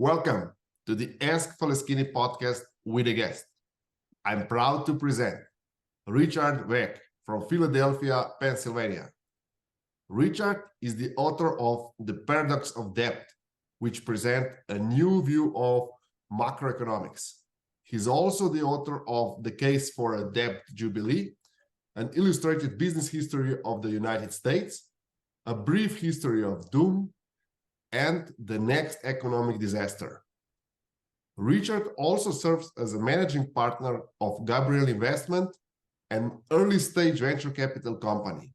Welcome to the Ask Faleskini podcast with a guest. I'm proud to present Richard Weck from Philadelphia, Pennsylvania. Richard is the author of The Paradox of Debt, which presents a new view of macroeconomics. He's also the author of The Case for a Debt Jubilee, an illustrated business history of the United States, a brief history of doom, and the next economic disaster. Richard also serves as a managing partner of Gabriel Investments, an early-stage venture capital company.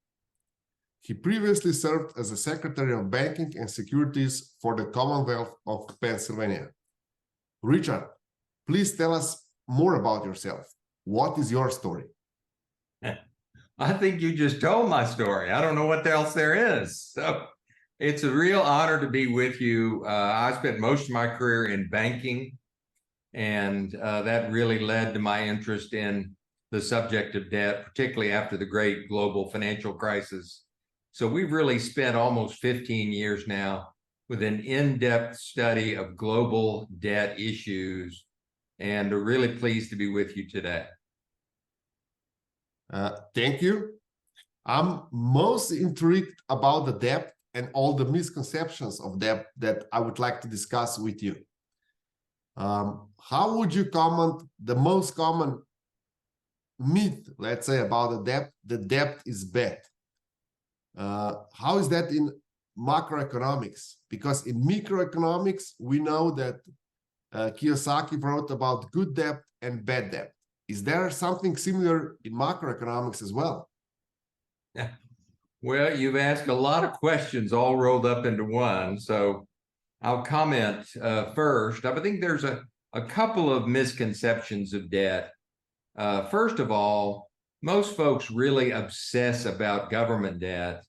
He previously served as a Secretary of Banking and Securities for the Commonwealth of Pennsylvania. Richard, please tell us more about yourself. What is your story? I think you just told my story. I don't know what else there is. So it's a real honor to be with you. I spent most of my career in banking, and that really led to my interest in the subject of debt, particularly after the great global financial crisis. So we've really spent almost 15 years now with an in-depth study of global debt issues, and we're really pleased to be with you today. Thank you. I'm most intrigued about the debt and all the misconceptions of debt that I would like to discuss with you. How would you comment the most common myth, let's say, about the debt? The debt is bad. How is that in macroeconomics? Because in microeconomics, we know that Kiyosaki wrote about good debt and bad debt. Is there something similar in macroeconomics as well? Yeah. Well, you've asked a lot of questions all rolled up into one. So I'll comment first. I think there's a couple of misconceptions of debt. First of all, most folks really obsess about government debt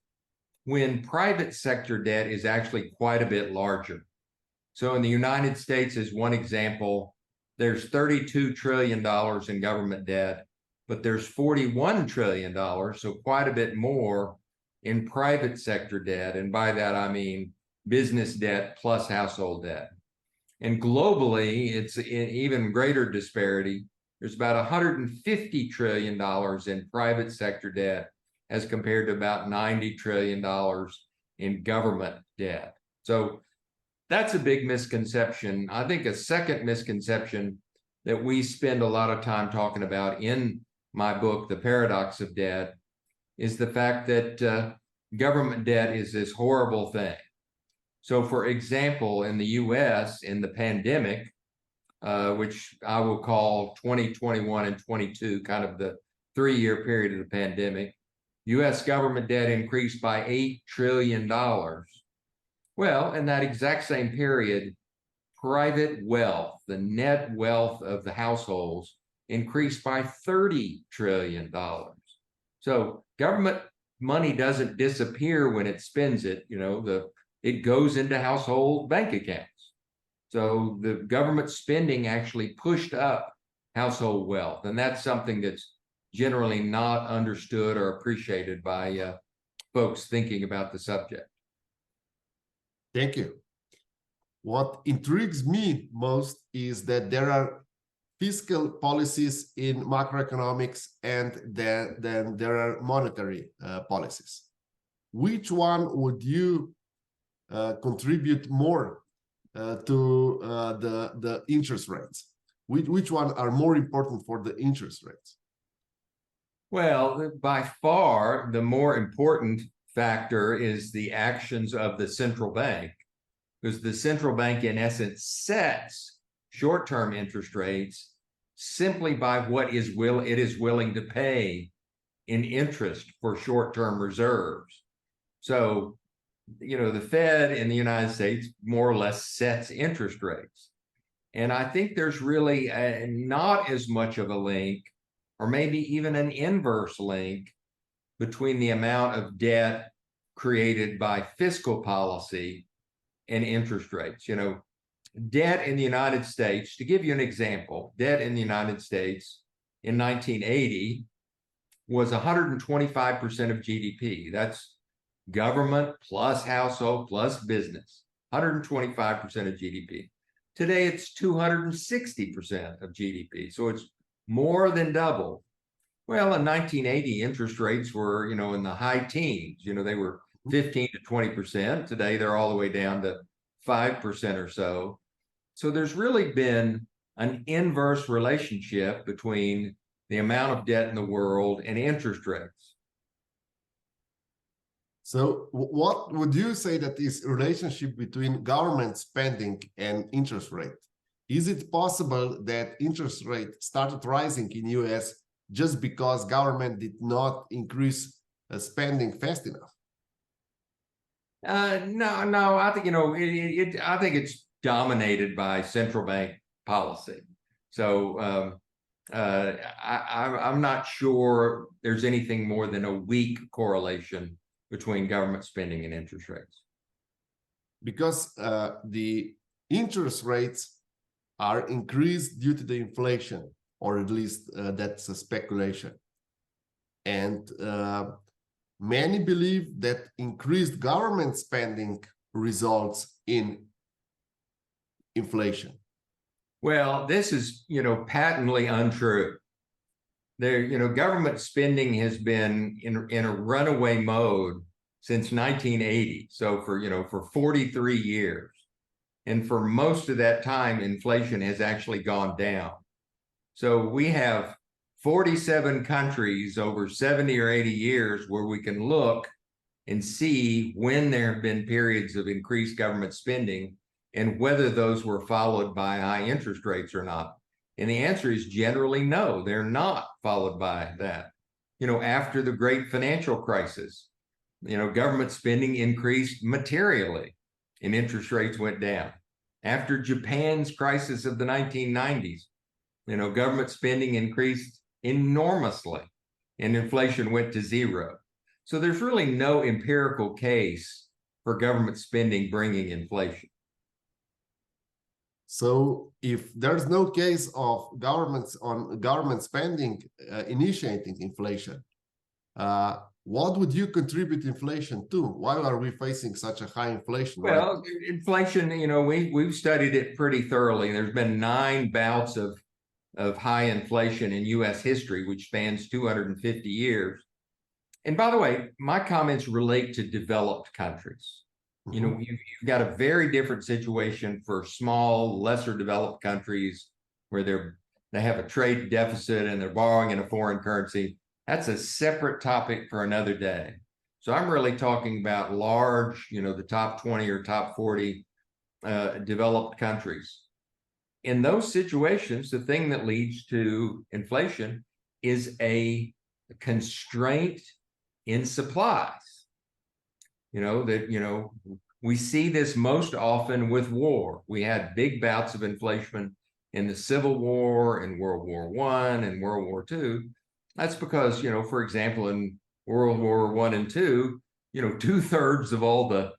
when private sector debt is actually quite a bit larger. So in the United States, as one example, there's $32 trillion in government debt, but there's $41 trillion, so quite a bit more in private sector debt. And by that, I mean business debt plus household debt. And globally, it's an even greater disparity. There's about $150 trillion in private sector debt as compared to about $90 trillion in government debt. So that's a big misconception. I think a second misconception that we spend a lot of time talking about in my book, The Paradox of Debt, is the fact that government debt is this horrible thing. So for example, in the US, in the pandemic, which I will call 2021 and 22, kind of the 3-year period of the pandemic, US government debt increased by $8 trillion. Well, in that exact same period, private wealth, the net wealth of the households, increased by $30 trillion. So government money doesn't disappear when it spends it. It goes into household bank accounts. So the government spending actually pushed up household wealth, and that's something that's generally not understood or appreciated by folks thinking about the subject. Thank you. What intrigues me most is that there are fiscal policies in macroeconomics, and then there are monetary policies. Which one would you contribute more to the interest rates? Which one are more important for the interest rates? Well, by far, the more important factor is the actions of the central bank, because the central bank, in essence, sets short-term interest rates simply by what it is willing to pay in interest for short-term reserves. So, the Fed in the United States more or less sets interest rates. And I think there's really not as much of a link, or maybe even an inverse link, between the amount of debt created by fiscal policy and interest rates. Debt in the United States, to give you an example, debt in the United States in 1980 was 125% of GDP. That's government plus household plus business, 125% of GDP. Today, it's 260% of GDP. So it's more than double. Well, in 1980, interest rates were, in the high teens. They were 15 to 20%. Today, they're all the way down to 5% or so. So there's really been an inverse relationship between the amount of debt in the world and interest rates. So what would you say that is relationship between government spending and interest rate? Is it possible that interest rate started rising in US just because government did not increase spending fast enough? No. I think I think it's dominated by central bank policy. So I'm not sure there's anything more than a weak correlation between government spending and interest rates. Because the interest rates are increased due to the inflation, or at least that's a speculation. And many believe that increased government spending results in inflation. Well, this is, patently untrue. Government spending has been in a runaway mode since 1980. So for 43 years. And for most of that time, inflation has actually gone down. So we have 47 countries over 70 or 80 years where we can look and see when there have been periods of increased government spending and whether those were followed by high interest rates or not. And the answer is generally no, they're not followed by that. After the great financial crisis, government spending increased materially and interest rates went down. After Japan's crisis of the 1990s, government spending increased enormously and inflation went to zero. So there's really no empirical case for government spending bringing inflation. So if there's no case of government spending initiating inflation, what would you contribute inflation to? Why are we facing such a high inflation? Well, inflation, we've studied it pretty thoroughly. There's been 9 bouts of high inflation in U.S. history, which spans 250 years. And by the way, my comments relate to developed countries. You've got a very different situation for small, lesser developed countries where they have a trade deficit and they're borrowing in a foreign currency. That's a separate topic for another day. So I'm really talking about large, the top 20 or top 40 developed countries. In those situations, the thing that leads to inflation is a constraint in supplies. We see this most often with war. We had big bouts of inflation in the Civil War, in World War I, and World War II. That's because, for example, in World War I and II, 2/3 of all the,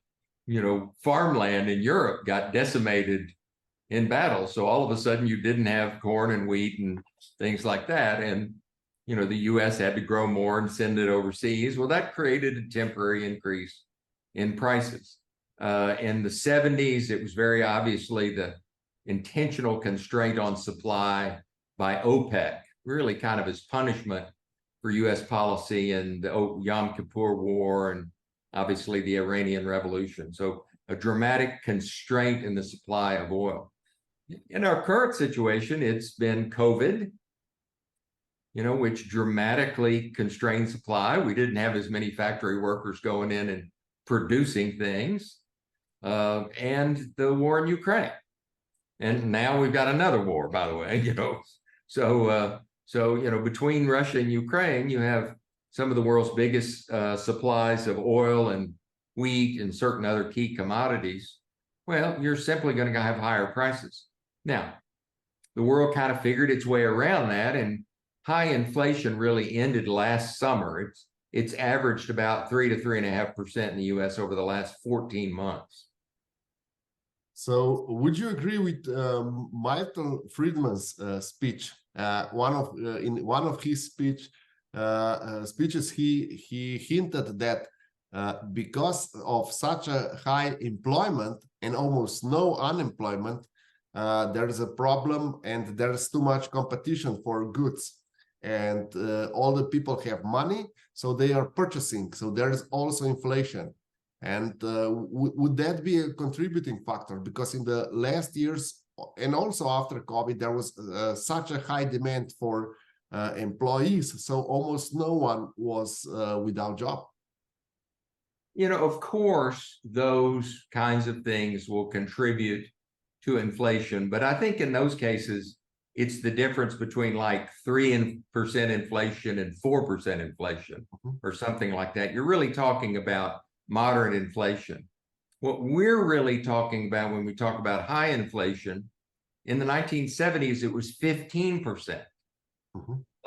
farmland in Europe got decimated in battle. So all of a sudden you didn't have corn and wheat and things like that. And, the US had to grow more and send it overseas. Well, that created a temporary increase in prices. In the 70s, it was very obviously the intentional constraint on supply by OPEC, really kind of as punishment for US policy and the Yom Kippur War and obviously the Iranian Revolution. So a dramatic constraint in the supply of oil. In our current situation, it's been COVID, which dramatically constrained supply. We didn't have as many factory workers going in and producing things, and the war in Ukraine. And now we've got another war, by the way, So, between Russia and Ukraine, you have some of the world's biggest supplies of oil and wheat and certain other key commodities. Well, you're simply going to have higher prices. Now, the world kind of figured its way around that, and high inflation really ended last summer. It's averaged about 3 to 3.5% in the U.S. over the last 14 months. So would you agree with Milton Friedman's speech? In one of his speeches, he hinted that because of such a high employment and almost no unemployment, there's a problem and there's too much competition for goods, and all the people have money, so they are purchasing. So there's also inflation. And would that be a contributing factor? Because in the last years, and also after COVID, there was such a high demand for employees, so almost no one was without job. Of course, those kinds of things will contribute to inflation, but I think in those cases, it's the difference between like 3% inflation and 4% inflation, or something like that. You're really talking about moderate inflation. What we're really talking about when we talk about high inflation, in the 1970s, it was 15%.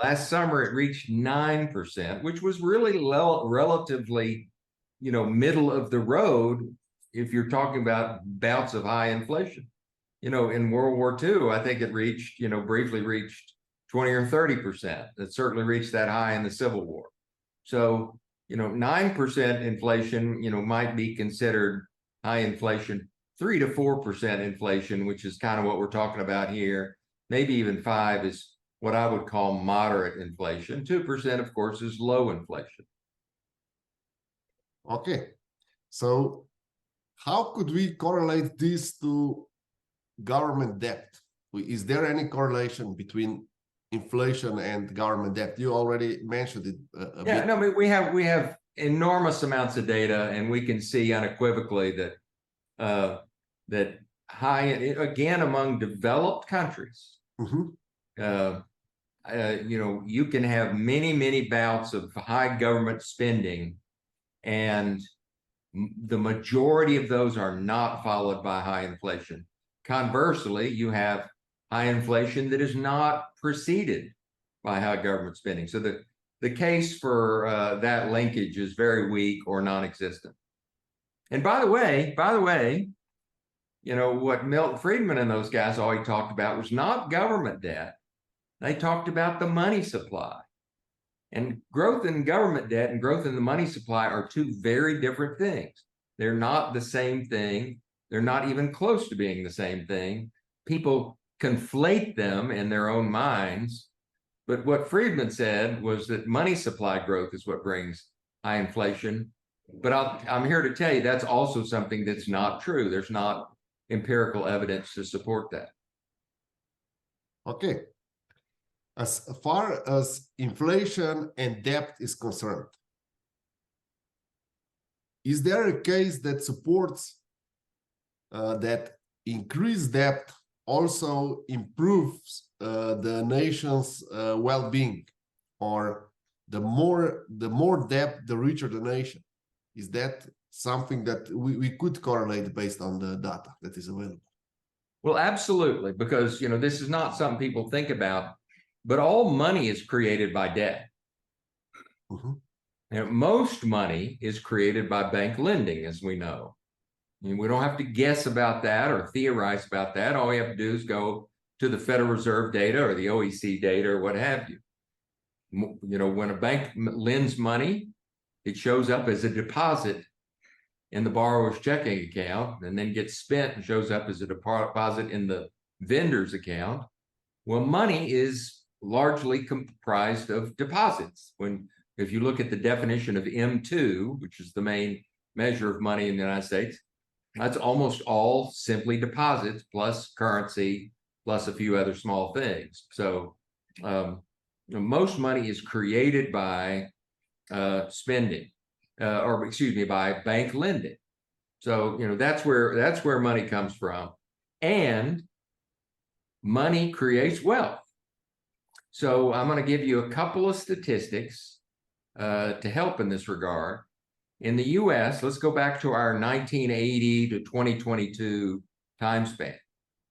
Last summer, it reached 9%, which was really relatively, middle of the road if you're talking about bouts of high inflation. In World War II, I think it reached, briefly reached 20 or 30%. It certainly reached that high in the Civil War. So, 9% inflation, might be considered high inflation. 3 to 4% inflation, which is kind of what we're talking about here, maybe even 5 is what I would call moderate inflation. 2%, of course, is low inflation. Okay, so how could we correlate this to government debt? Is there any correlation between inflation and government debt? You already mentioned it a bit. No, we have enormous amounts of data, and we can see unequivocally that that high, again, among developed countries, you can have many bouts of high government spending, and the majority of those are not followed by high inflation. Conversely, you have high inflation that is not preceded by high government spending. So the case for that linkage is very weak or non-existent. And by the way, what Milton Friedman and those guys always talked about was not government debt. They talked about the money supply. And growth in government debt and growth in the money supply are two very different things. They're not the same thing. They're not even close to being the same thing. People conflate them in their own minds. But what Friedman said was that money supply growth is what brings high inflation. But I'm here to tell you that's also something that's not true. There's not empirical evidence to support that. Okay. As far as inflation and debt is concerned, is there a case that supports that increased debt also improves the nation's well-being, or the more debt, the richer the nation? Is that something that we could correlate based on the data that is available? Well, absolutely, because this is not something people think about, but all money is created by debt. Most money is created by bank lending, as we know. We don't have to guess about that or theorize about that. All we have to do is go to the Federal Reserve data or the OECD data or what have you. When a bank lends money, it shows up as a deposit in the borrower's checking account and then gets spent and shows up as a deposit in the vendor's account. Well, money is largely comprised of deposits. If you look at the definition of M2, which is the main measure of money in the United States, that's almost all simply deposits plus currency plus a few other small things. So most money is created by spending, by bank lending. So that's where money comes from, and money creates wealth. So I'm going to give you a couple of statistics to help in this regard. In the U.S., let's go back to our 1980 to 2022 time span.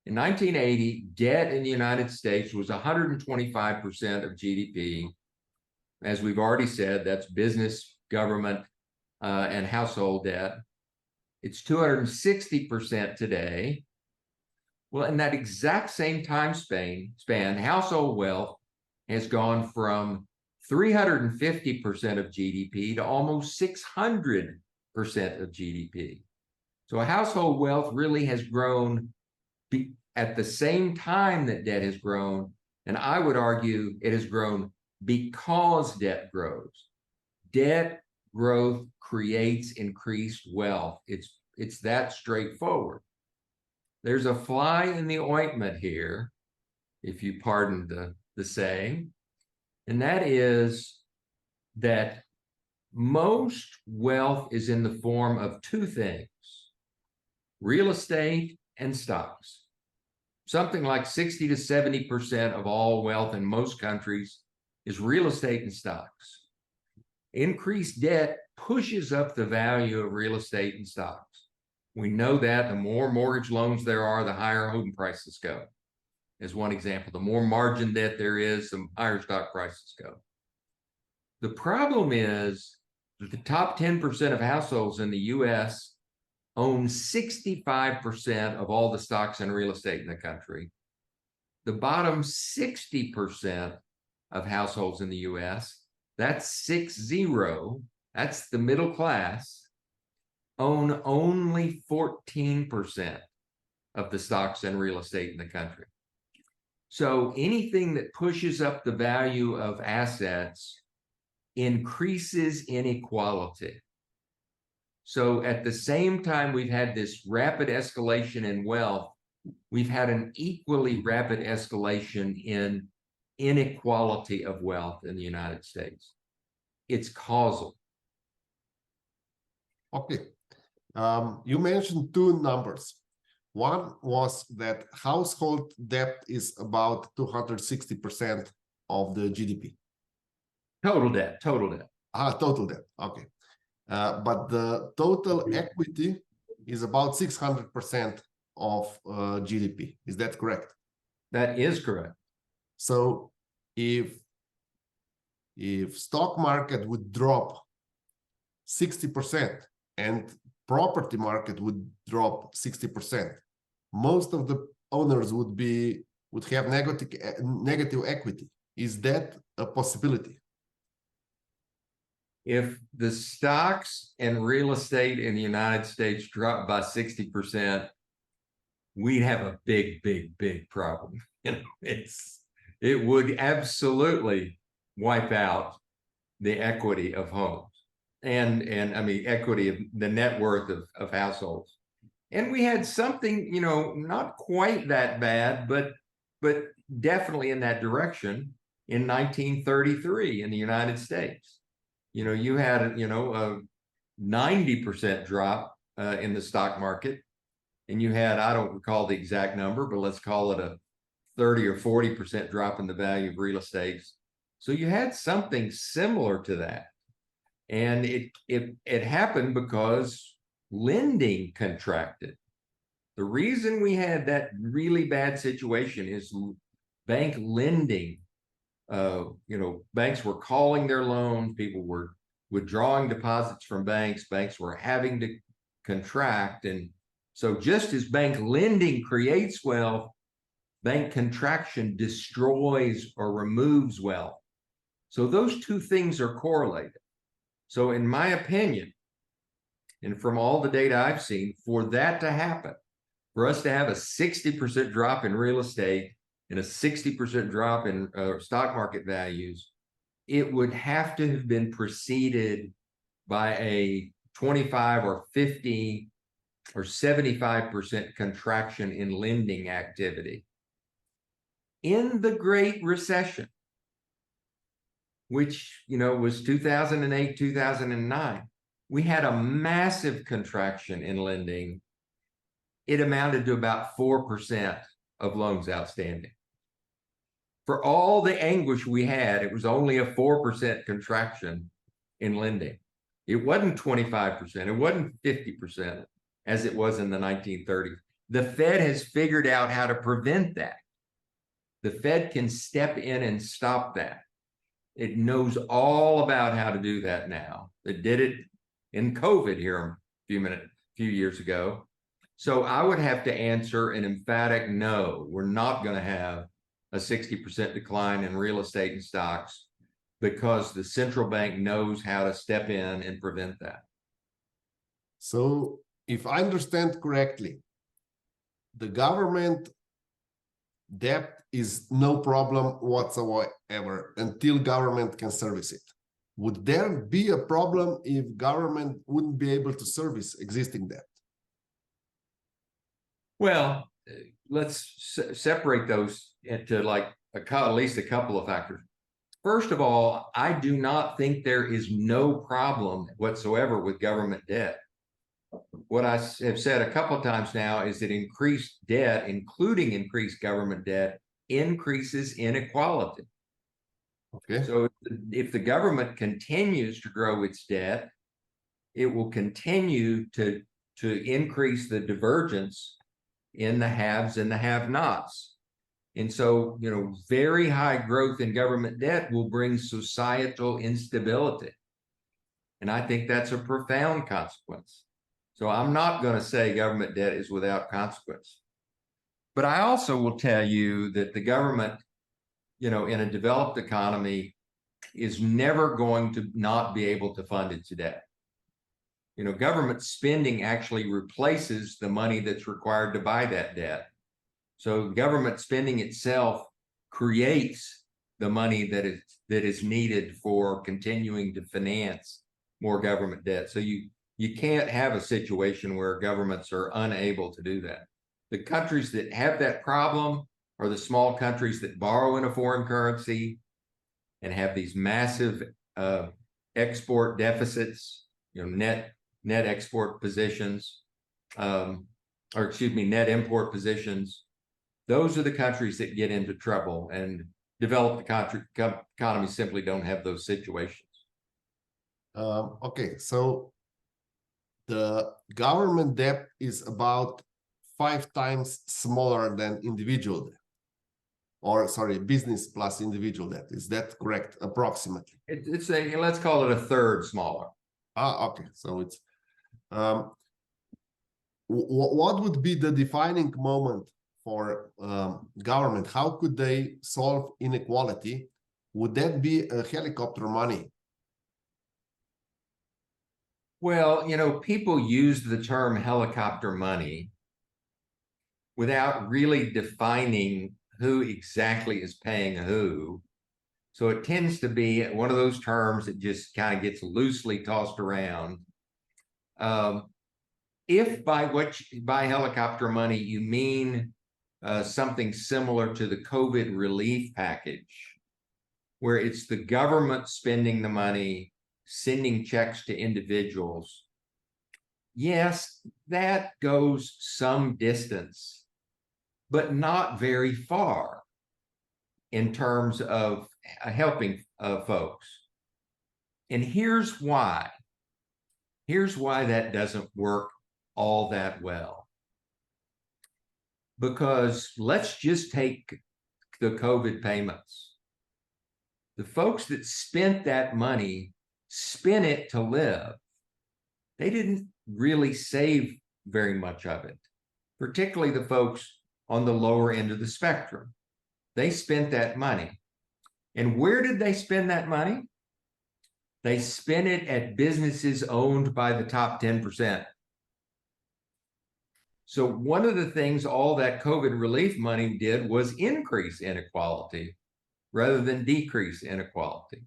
In 1980, debt in the United States was 125% of GDP. As we've already said, that's business, government, and household debt. It's 260% today. Well, in that exact same time span, household wealth has gone from 350% of GDP to almost 600% of GDP. So household wealth really has grown at the same time that debt has grown, and I would argue it has grown because debt grows. Debt growth creates increased wealth. It's that straightforward. There's a fly in the ointment here, if you pardon the saying, and that is that most wealth is in the form of two things: real estate and stocks. Something like 60 to 70% of all wealth in most countries is real estate and stocks. Increased debt pushes up the value of real estate and stocks. We know that the more mortgage loans there are, the higher home prices go. As one example, the more margin debt there is, the higher stock prices go. The problem is that the top 10% of households in the US own 65% of all the stocks and real estate in the country. The bottom 60% of households in the US, that's 60, that's the middle class, own only 14% of the stocks and real estate in the country. So anything that pushes up the value of assets increases inequality. So at the same time we've had this rapid escalation in wealth, we've had an equally rapid escalation in inequality of wealth in the United States. It's causal. Okay. You mentioned two numbers. One was that household debt is about 260% of the GDP. Total debt. Total debt. Okay. But the total equity is about 600% of GDP. Is that correct? That is correct. So if stock market would drop 60% and property market would drop 60%, most of the owners would have negative equity. Is that a possibility? If the stocks and real estate in the United States dropped by 60%, we'd have a big problem. It would absolutely wipe out the equity of homes and I mean equity of the net worth of households. And we had something, not quite that bad, but definitely in that direction in 1933 in the United States. You had a 90% drop in the stock market, and you had, I don't recall the exact number, but let's call it a 30 or 40% drop in the value of real estate. So you had something similar to that. And it happened because lending contracted. The reason we had that really bad situation is bank lending. Banks were calling their loans, people were withdrawing deposits from banks were having to contract. And so just as bank lending creates wealth, bank contraction destroys or removes wealth. So those two things are correlated. So in my opinion, and from all the data I've seen, for that to happen, for us to have a 60% drop in real estate and a 60% drop in stock market values, it would have to have been preceded by a 25 or 50 or 75% contraction in lending activity. In the Great Recession, which was 2008, 2009, we had a massive contraction in lending. It amounted to about 4% of loans outstanding. For all the anguish we had, it was only a 4% contraction in lending. It wasn't 25%, it wasn't 50% as it was in the 1930s. The Fed has figured out how to prevent that. The Fed can step in and stop that. It knows all about how to do that now. It did it in COVID here a few years ago. So I would have to answer an emphatic no. We're not going to have a 60% decline in real estate and stocks because the central bank knows how to step in and prevent that. So if I understand correctly, the government debt is no problem whatsoever until government can service it. Would there be a problem if government wouldn't be able to service existing debt? Well, let's separate those into like at least a couple of factors. First of all, I do not think there is no problem whatsoever with government debt. What I have said a couple of times now is that increased debt, including increased government debt, increases inequality. Okay. So if the government continues to grow its debt, it will continue to increase the divergence in the haves and the have-nots. And so, very high growth in government debt will bring societal instability. And I think that's a profound consequence. So I'm not going to say government debt is without consequence. But I also will tell you that the government, in a developed economy is never going to not be able to fund its debt. Government spending actually replaces the money that's required to buy that debt. So government spending itself creates the money that is needed for continuing to finance more government debt. So you can't have a situation where governments are unable to do that. The countries that have that problem are the small countries that borrow in a foreign currency and have these massive export deficits, net export positions, net import positions. Those are the countries that get into trouble, and developed economies simply don't have those situations. Okay, so the government debt is about 5 times smaller than individual debt, or sorry, business plus individual debt. Is that correct, approximately? Let's call it a third smaller. Okay, so it's what would be the defining moment for government? How could they solve inequality? Would that be a helicopter money? Well, people use the term helicopter money without really defining who exactly is paying who. So it tends to be one of those terms that just kind of gets loosely tossed around. If by helicopter money you mean something similar to the COVID relief package, where it's the government spending the money, sending checks to individuals, yes, that goes some distance, but not very far in terms of helping folks. And here's why. Here's why that doesn't work all that well. Because let's just take the COVID payments. The folks that spent that money spent it to live. They didn't really save very much of it, particularly the folks on the lower end of the spectrum. They spent that money. And where did they spend that money? They spent it at businesses owned by the top 10%. So one of the things all that COVID relief money did was increase inequality rather than decrease inequality.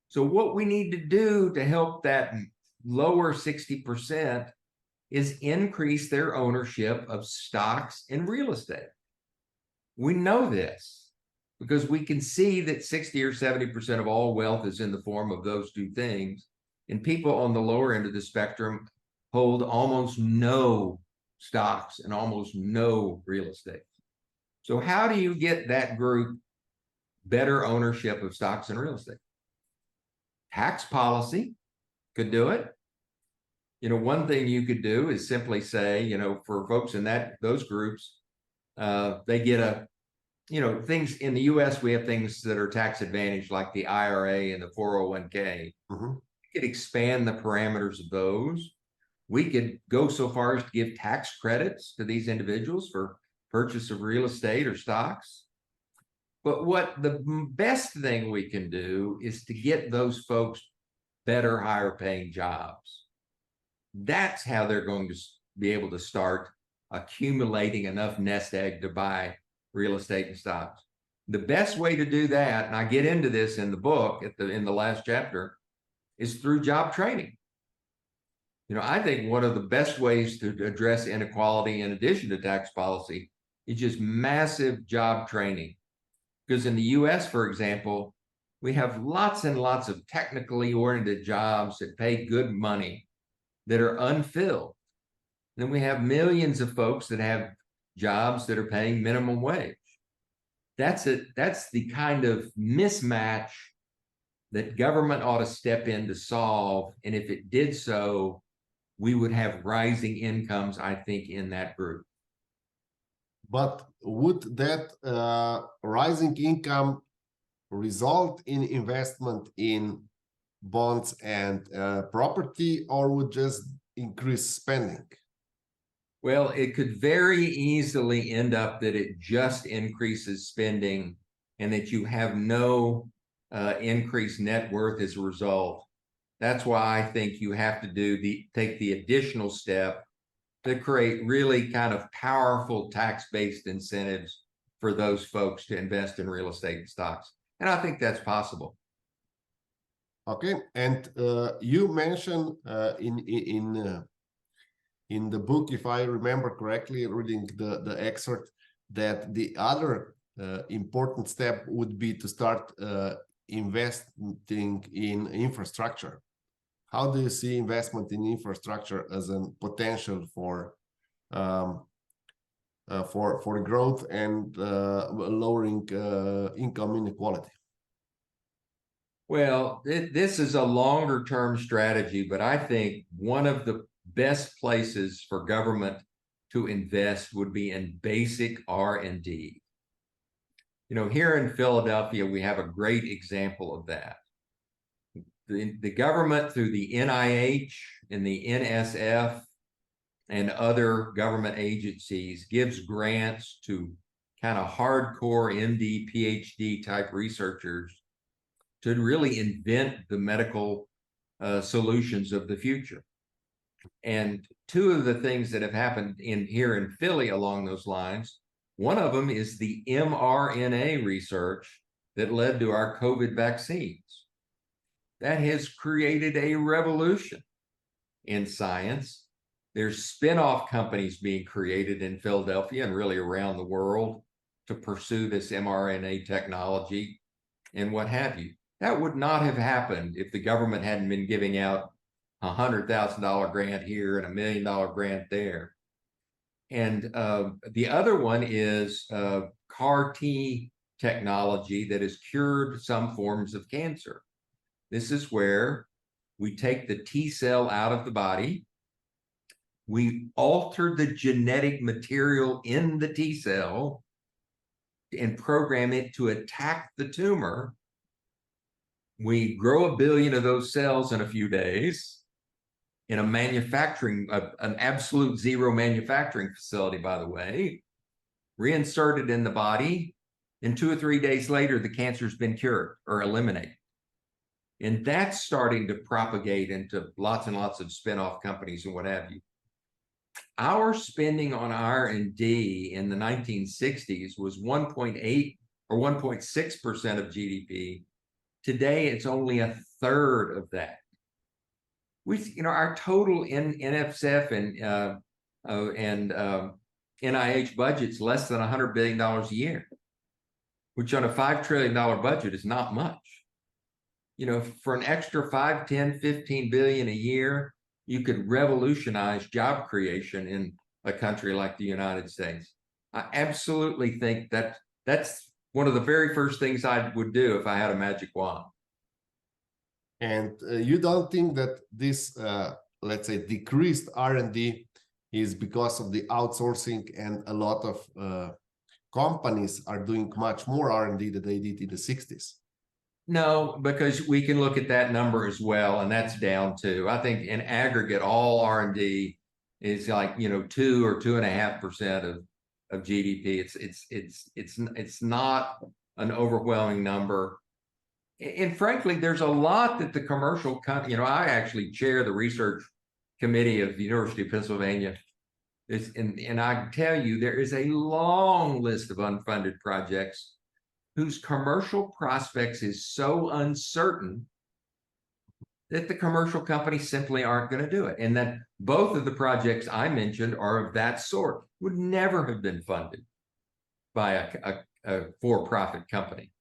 So what we need to do to help that lower 60% is increase their ownership of stocks and real estate. We know this because we can see that 60 or 70% of all wealth is in the form of those two things. And people on the lower end of the spectrum hold almost no stocks and almost no real estate. So how do you get that group better ownership of stocks and real estate? Tax policy could do it. One thing you could do is simply say, for folks in those groups, they get things in the US, we have things that are tax advantaged like the IRA and the 401k. Mm-hmm. We could expand the parameters of those. We could go so far as to give tax credits to these individuals for purchase of real estate or stocks. But what the best thing we can do is to get those folks better, higher paying jobs. That's how they're going to be able to start accumulating enough nest egg to buy real estate and stocks. The best way to do that, and I get into this in the book in the last chapter, is through job training. You know, I think one of the best ways to address inequality in addition to tax policy is just massive job training. Because in the US, for example, we have lots and lots of technically oriented jobs that pay good money that are unfilled. Then we have millions of folks that have jobs that are paying minimum wage. That's the kind of mismatch that government ought to step in to solve. And if it did so, we would have rising incomes, I think, in that group. But would that rising income result in investment in bonds and property, or would just increase spending? Well, it could very easily end up that it just increases spending and that you have no increased net worth as a result. That's why I think you have to take the additional step to create really kind of powerful tax-based incentives for those folks to invest in real estate and stocks. And I think that's possible. Okay, and you mentioned in the book, if I remember correctly, reading the excerpt, that the other important step would be to start investing in infrastructure. How do you see investment in infrastructure as a potential for growth and lowering income inequality? Well, this is a longer term strategy, but I think one of the best places for government to invest would be in basic R&D. You know, here in Philadelphia, we have a great example of that. The government, through the NIH and the NSF and other government agencies, gives grants to kind of hardcore MD, PhD type researchers to really invent the medical solutions of the future. And two of the things that have happened here in Philly along those lines, one of them is the mRNA research that led to our COVID vaccines. That has created a revolution in science. There's spin-off companies being created in Philadelphia and really around the world to pursue this mRNA technology and what have you. That would not have happened if the government hadn't been giving out a $100,000 grant here and $1 million grant there. And the other one is CAR T technology that has cured some forms of cancer. This is where we take the T cell out of the body, we alter the genetic material in the T cell and program it to attack the tumor. We grow 1 billion of those cells in a few days in a manufacturing, an absolute zero manufacturing facility, by the way, reinsert it in the body, and 2 or 3 days later, the cancer's been cured or eliminated. And that's starting to propagate into lots and lots of spin-off companies and what have you. Our spending on R&D in the 1960s was 1.8 or 1.6% of GDP. Today, it's only 1/3 of that. Our total NSF and NIH budget's less than $100 billion a year, which on a $5 trillion budget is not much. You know, for an extra 5, 10, 15 billion a year, you could revolutionize job creation in a country like the United States. I absolutely think that that's one of the very first things I would do if I had a magic wand. And you don't think that this, let's say, decreased R&D is because of the outsourcing, and a lot of companies are doing much more R&D than they did in the 60s? No, because we can look at that number as well, and that's down too. I think in aggregate, all R&D is like 2 or 2.5% of GDP. It's not an overwhelming number, and frankly, there's a lot that the commercial company. I actually chair the research committee of the University of Pennsylvania And I tell you, there is a long list of unfunded projects whose commercial prospects is so uncertain that the commercial companies simply aren't going to do it. And that both of the projects I mentioned are of that sort, would never have been funded by a for-profit company.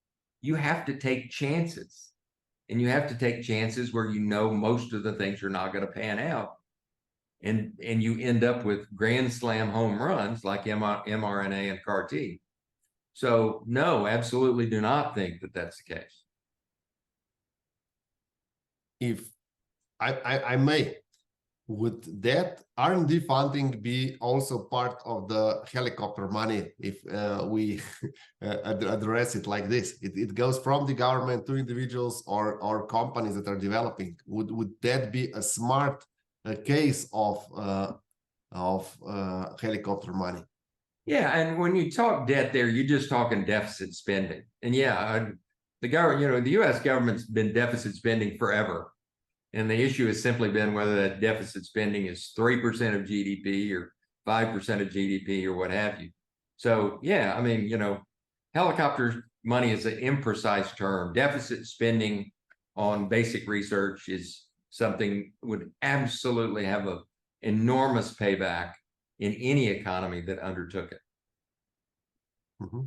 You have to take chances. And you have to take chances where you know most of the things are not going to pan out. And you end up with grand slam home runs like mRNA and CAR-T. So no, absolutely do not think that that's the case. If I may, would that R&D funding be also part of the helicopter money if we address it like this? It goes from the government to individuals or companies that are developing. Would that be a smart case of helicopter money? Yeah, and when you talk debt there, you're just talking deficit spending. And yeah, the government, the U.S. government's been deficit spending forever. And the issue has simply been whether that deficit spending is 3% of GDP or 5% of GDP or what have you. So, yeah, I mean, helicopter money is an imprecise term. Deficit spending on basic research is something would absolutely have an enormous payback in any economy that undertook it. Mm-hmm.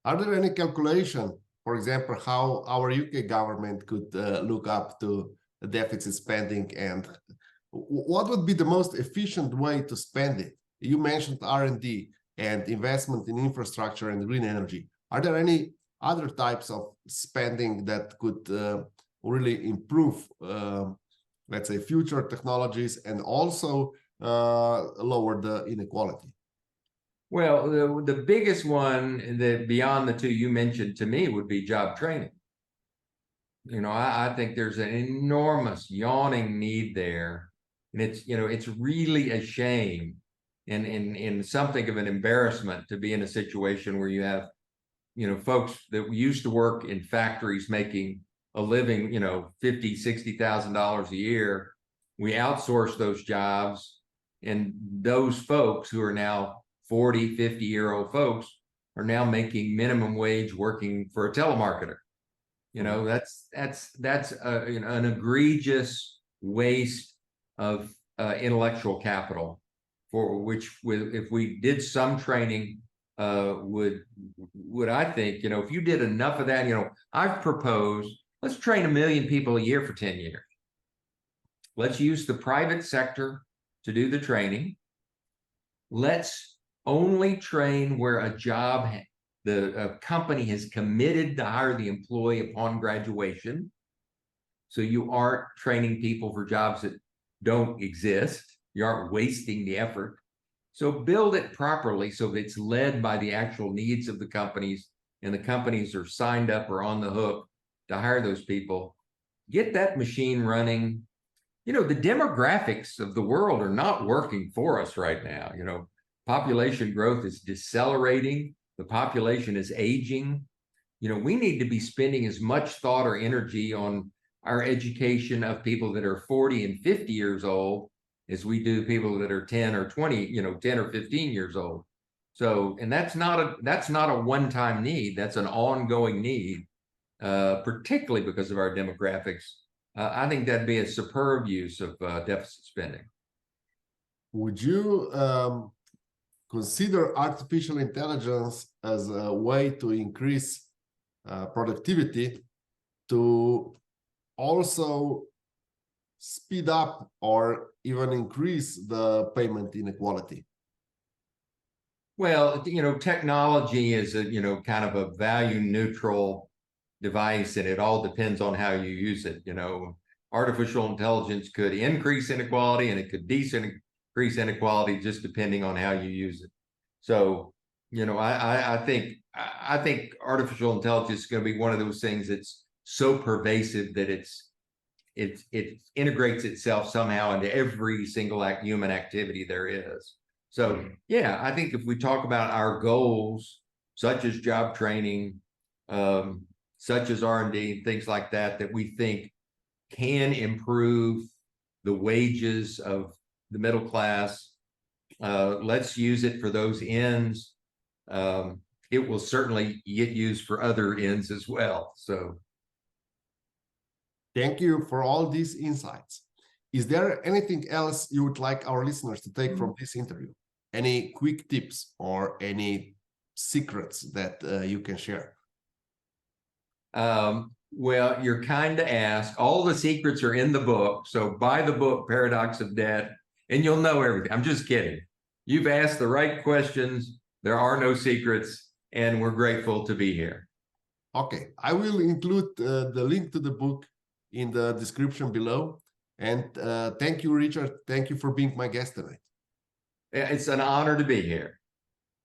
Are there any calculation, for example, how our UK government could look up to deficit spending, and what would be the most efficient way to spend it? You mentioned R&D and investment in infrastructure and green energy. Are there any other types of spending that could really improve, let's say, future technologies and also lower the inequality? Well, the biggest one that beyond the two you mentioned to me would be job training. I think there's an enormous yawning need there. And it's really a shame and something of an embarrassment to be in a situation where you have, folks that used to work in factories making a living, $50,000, $60,000 a year. We outsource those jobs, and those folks who are now 40, 50-year-old folks are now making minimum wage working for a telemarketer. That's an egregious waste of intellectual capital, for which, if we did some training, would I think, if you did enough of that, I've proposed, let's train 1 million people a year for 10 years. Let's use the private sector to do the training. Let's only train where a company has committed to hire the employee upon graduation. So you aren't training people for jobs that don't exist. You aren't wasting the effort. So build it properly so that it's led by the actual needs of the companies, and the companies are signed up or on the hook to hire those people. Get that machine running. The demographics of the world are not working for us right now. Population growth is decelerating. The population is aging. We need to be spending as much thought or energy on our education of people that are 40 and 50 years old as we do people that are 10 or 20, 10 or 15 years old. So, and that's not a one-time need. That's an ongoing need, particularly because of our demographics. I think that'd be a superb use of deficit spending. Would you consider artificial intelligence as a way to increase productivity, to also speed up or even increase the payment inequality? Well, technology is a, kind of a value neutral device, and it all depends on how you use it. Artificial intelligence could increase inequality, and it could decrease inequality just depending on how you use it. So, I think artificial intelligence is going to be one of those things that's so pervasive that it integrates itself somehow into every single human activity there is. So, yeah, I think if we talk about our goals, such as job training, such as R&D, things like that, that we think can improve the wages of the middle class, let's use it for those ends. It will certainly get used for other ends as well. So thank you for all these insights. Is there anything else you would like our listeners to take from this interview? Any quick tips or any secrets that you can share? Well, you're kind to ask. All the secrets are in the book. So buy the book, Paradox of Debt, and you'll know everything. I'm just kidding. You've asked the right questions. There are no secrets, and we're grateful to be here. Okay, I will include the link to the book in the description below. And thank you, Richard. Thank you for being my guest tonight. It's an honor to be here.